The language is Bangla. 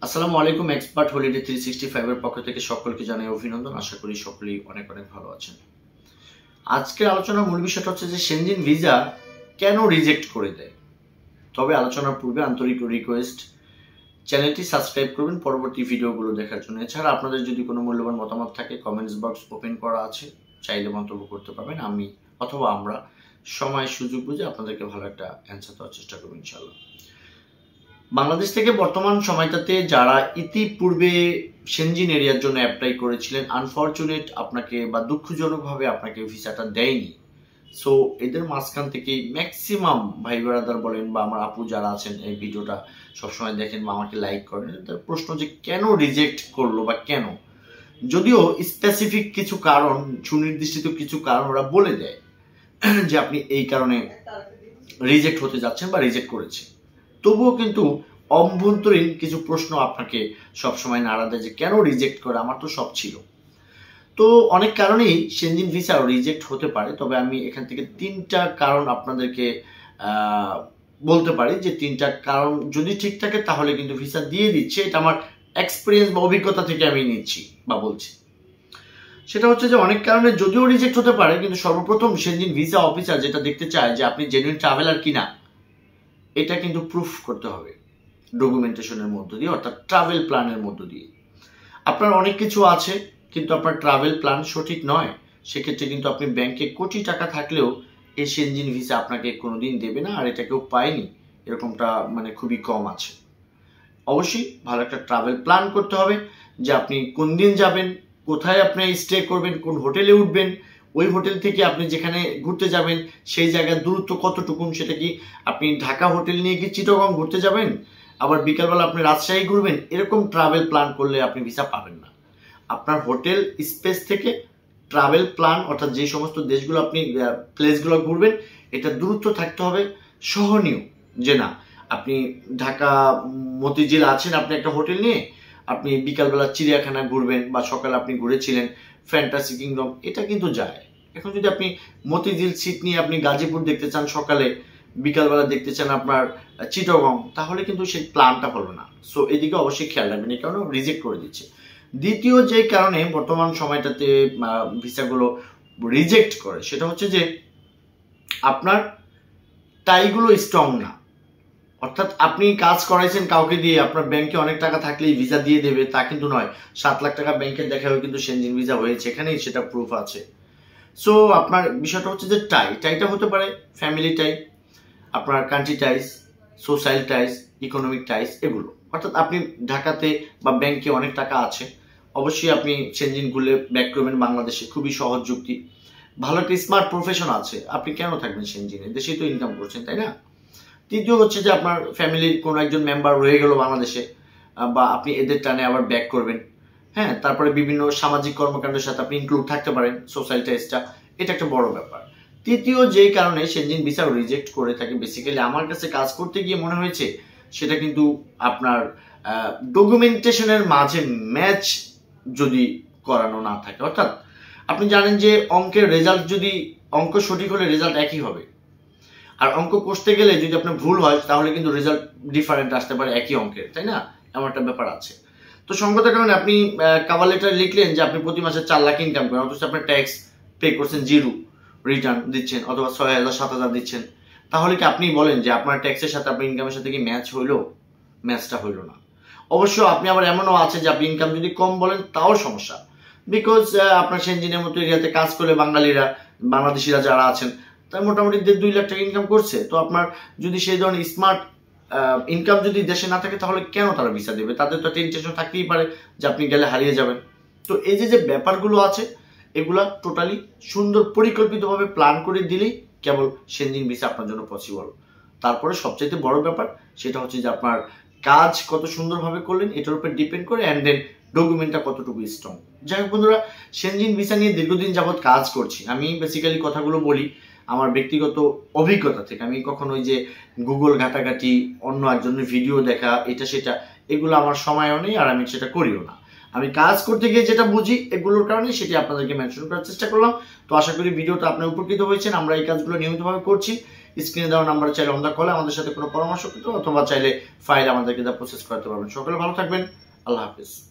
আসসালামু আলাইকুম। এক্সপার্ট হলিডে 365 এর পক্ষ থেকে সকলকে জানাই অভিনন্দন। আশা করি সকলেই অনেক অনেক ভালো আছেন। আজকের আলোচনার মূল বিষয়টা হচ্ছে যে সেনজিন ভিসা কেন রিজেক্ট করে দেয়। তবে আলোচনার পূর্বে আন্তরিক রিকোয়েস্ট, চ্যানেলটি সাবস্ক্রাইব করবেন পরবর্তী ভিডিওগুলো দেখার জন্য। এছাড়া আপনাদের যদি কোনো মূল্যবান মতামত থাকে কমেন্টস বক্স ওপেন করা আছে, চাইলে মন্তব্য করতে পারবেন। আমি অথবা আমরা সময় সুযোগ বুঝে আপনাদেরকে ভালো একটা অ্যান্সার দেওয়ার চেষ্টা করব ইনশাআল্লাহ। বাংলাদেশ থেকে বর্তমান সময়টাতে যারা ইতিপূর্বে সেনজিন এরিয়ার জন্য অ্যাপ্লাই করেছিলেন, আনফরচুনেট আপনাকে বা দুঃখজনকভাবে আপনাকে ভিসাটা দেয়নি। সো এদের মাঝখান থেকে ম্যাক্সিমাম ভাই ব্রাদার বলেন বা আমার আপু যারা আছেন এই ভিডিওটা সবসময় দেখেন বা আমাকে লাইক করেন, তার প্রশ্ন যে কেন রিজেক্ট করলো বা কেন। যদিও স্পেসিফিক কিছু কারণ, সুনির্দিষ্ট কিছু কারণ ওরা বলে দেয় যে আপনি এই কারণে রিজেক্ট হতে যাচ্ছেন বা রিজেক্ট করেছে, তবুও কিন্তু অভ্যন্তরীণ কিছু প্রশ্ন আপনাকে সবসময় নাড়া দেয় যে কেন রিজেক্ট করে, আমার তো সব ছিল। তো অনেক কারণেই সেনজিন ভিসা রিজেক্ট হতে পারে। তবে আমি এখান থেকে তিনটা কারণ আপনাদেরকে বলতে পারি যে তিনটা কারণ যদি ঠিক থাকে তাহলে কিন্তু ভিসা দিয়ে দিচ্ছে। এটা আমার এক্সপিরিয়েন্স বা অভিজ্ঞতা থেকে আমি নিচ্ছি বা বলছি। সেটা হচ্ছে যে অনেক কারণে যদিও রিজেক্ট হতে পারে, কিন্তু সর্বপ্রথম সেনজিন ভিসা অফিসার যেটা দেখতে চায় যে আপনি জেনুইন ট্রাভেলার কিনা, এটা কিন্তু প্রুফ করতে হবে ডকুমেন্টেশনের মধ্য দিয়ে, অর্থাৎ ট্রাভেল প্ল্যানের মধ্য দিয়ে। আপনার অনেক কিছু আছে কিন্তু আপনার ট্রাভেল প্ল্যান সঠিক নয়, সেক্ষেত্রে কিন্তু আপনি ব্যাংকে কোটি টাকা থাকলেও এই সেনজিন ভিসা আপনাকে কোনোদিন দেবে না। আর এটা কেউ পায়নি এরকমটা মানে খুবই কম আছে। অবশ্যই ভালো একটা ট্রাভেল প্ল্যান করতে হবে যে আপনি কোন দিন যাবেন, কোথায় আপনি স্টে করবেন, কোন হোটেলে উঠবেন, ওই হোটেল থেকে আপনি যেখানে ঘুরতে যাবেন সেই জায়গার দূরত্ব কতটুকুন, সেটা কি আপনি ঢাকা হোটেল নিয়ে কি চিটাগং ঘুরতে যাবেন, আবার বিকালবেলা আপনি রাজশাহী ঘুরবেন, এরকম ট্রাভেল প্ল্যান করলে আপনি ভিসা পাবেন না। আপনার হোটেল স্পেস থেকে ট্রাভেল প্ল্যান, অর্থাৎ যে সমস্ত দেশগুলো আপনি প্লেসগুলো ঘুরবেন, এটা দূরত্ব থাকতে হবে সহনীয়। যে না আপনি ঢাকা মতিঝিল আছেন, আপনি একটা হোটেল নিয়ে আপনি বিকালবেলা চিড়িয়াখানা ঘুরবেন বা সকালে আপনি ঘুরেছিলেন ফ্যান্টাসি কিংডম, এটা কিন্তু যায়। এখন যদি আপনি মতিঝিল সিট নিয়ে আপনি গাজীপুর দেখতে চান সকালে, বিকালবেলা দেখতে চান আপনার চিটাগং, তাহলে কিন্তু সেই প্ল্যানটা হলো না। সো এদিকে অবশ্যই খেয়াল রাখবেন, এই কারণে রিজেক্ট করে দিচ্ছে। দ্বিতীয় যে কারণে বর্তমান সময়টাতে ভিসাগুলো রিজেক্ট করে সেটা হচ্ছে যে আপনার টাইগুলো স্ট্রং না। অর্থাৎ আপনি কাজ করাইছেন কাউকে দিয়ে, আপনার ব্যাংকে অনেক টাকা থাকলেই ভিসা দিয়ে দেবে তা কিন্তু নয়। 7 লাখ টাকা ব্যাংকে দেখাও কিন্তু সেনজিন ভিসা হয়েছে, এখানেই সেটা প্রুফ আছে। সো আপনার বিষয়টা হচ্ছে যে টাইটা হতে পারে ফ্যামিলি টাই, আপনার কান্ট্রি টাইস, সোশ্যাল টাইস, ইকোনমিক টাইস, এগুলো। অর্থাৎ আপনি ঢাকাতে বা ব্যাংকে অনেক টাকা আছে, অবশ্যই আপনি সেনজিন ঘুরলে ব্যাক করবেন বাংলাদেশে, খুবই সহজ যুক্তি। ভালো একটা স্মার্ট প্রফেশন আছে, আপনি কেন থাকবেন সেনজিনে, দেশেই তো ইনকাম করছেন, তাই না? তৃতীয় হচ্ছে যে আপনার ফ্যামিলির কোনো একজন মেম্বার রয়ে গেল বাংলাদেশে, বা আপনি এদের টানে আবার ব্যাক করবেন। হ্যাঁ, তারপরে বিভিন্ন সামাজিক কর্মকাণ্ডের সাথে আপনি ইনক্লুড থাকতে পারেন, সোশ্যাল টাইসটা, এটা একটা বড় ব্যাপার। তৃতীয় যে কারণে সেনজিন ভিসা রিজেক্ট করে থাকে, বেসিক্যালি আমার কাছে কাজ করতে গিয়ে মনে হয়েছে সেটা কিন্তু আপনার ডকুমেন্টেশনের মাঝে ম্যাচ যদি করানো না থাকে। অর্থাৎ আপনি জানেন যে অঙ্কের রেজাল্ট যদি অঙ্ক সঠিক হলে রেজাল্ট একই হবে, আর অঙ্ক কষতে গেলে যদি আপনার ভুল হয় তাহলে কিন্তু রেজাল্ট ডিফারেন্ট আসতে পারে একই অঙ্কের, তাই না? এমন একটা ব্যাপার আছে। তো সঙ্গতের কারণে আপনি কাভার লেটার লিখলেন যে আপনি প্রতি মাসে 4 লাখ ইনকাম করেন, অথচ আপনার ট্যাক্স পে করছেন 0, রিটার্ন দিচ্ছেন অথবা 6,000 7,000 দিচ্ছেন, তাহলে কি আপনি বলেন যে আপনার ট্যাক্সের সাথে আপনার ইনকামের সাথে কি ম্যাচ হইলো? ম্যাচটা হইলো না। অবশ্য আপনি আবার এমনও আছে যে আপনি ইনকাম যদি কম বলেন তাও সমস্যা, বিকজ আপনার সেনজিনের মতো এরিয়াতে কাজ করলে বাংলাদেশিরা যারা আছেন তার মোটামুটি 1.5-2 লাখ টাকা ইনকাম করছে। তো আপনার যদি সেই ধরনের স্মার্ট ইনকাম যদি দেশে না থাকে তাহলে কেন তারা ভিসা দেবে? তাদের তো একটা ইন্টেনশন থাকতেই পারে যে আপনি গেলে হারিয়ে যাবেন। তো এই যে ব্যাপারগুলো আছে, এগুলা টোটালি সুন্দর পরিকল্পিতভাবে প্ল্যান করে দিলেই কেবল সেনজিন ভিসা আপনার জন্য পসিবল। তারপরে সবচাইতে বড় ব্যাপার সেটা হচ্ছে যে আপনার কাজ কত সুন্দরভাবে করলেন এটার উপর ডিপেন্ড করে, অ্যান্ড দেন ডকুমেন্টটা কতটুকু স্ট্রং। যাই হোক বন্ধুরা, সেনজিন ভিসা নিয়ে দীর্ঘদিন যাবৎ কাজ করছি। আমি বেসিক্যালি কথাগুলো বলি আমার ব্যক্তিগত অভিজ্ঞতা থেকে। আমি কখনো ওই যে গুগল ঘাটাঘাটি, অন্য একজনের ভিডিও দেখা, এটা সেটা, এগুলো আমার সময়ও নেই আর আমি সেটা করিও না। আমি কাজ করতে গিয়ে যেটা বুঝি এগুলোর কারণে সেটি আপনাদেরকে মেনশন করার চেষ্টা করলাম। তো আশা করি ভিডিওটা আপনি উপকৃত হয়েছেন। আমরা এই কাজগুলো নিয়মিতভাবে করছি, স্ক্রিনে দেওয়া নাম্বারে চাইলে অন দ্য কলে আমাদের সাথে কোনো পরামর্শ করতে অথবা চাইলে ফাইল আমাদেরকে প্রসেস করতে পারবেন। সকলে ভালো থাকবেন। আল্লাহ হাফিজ।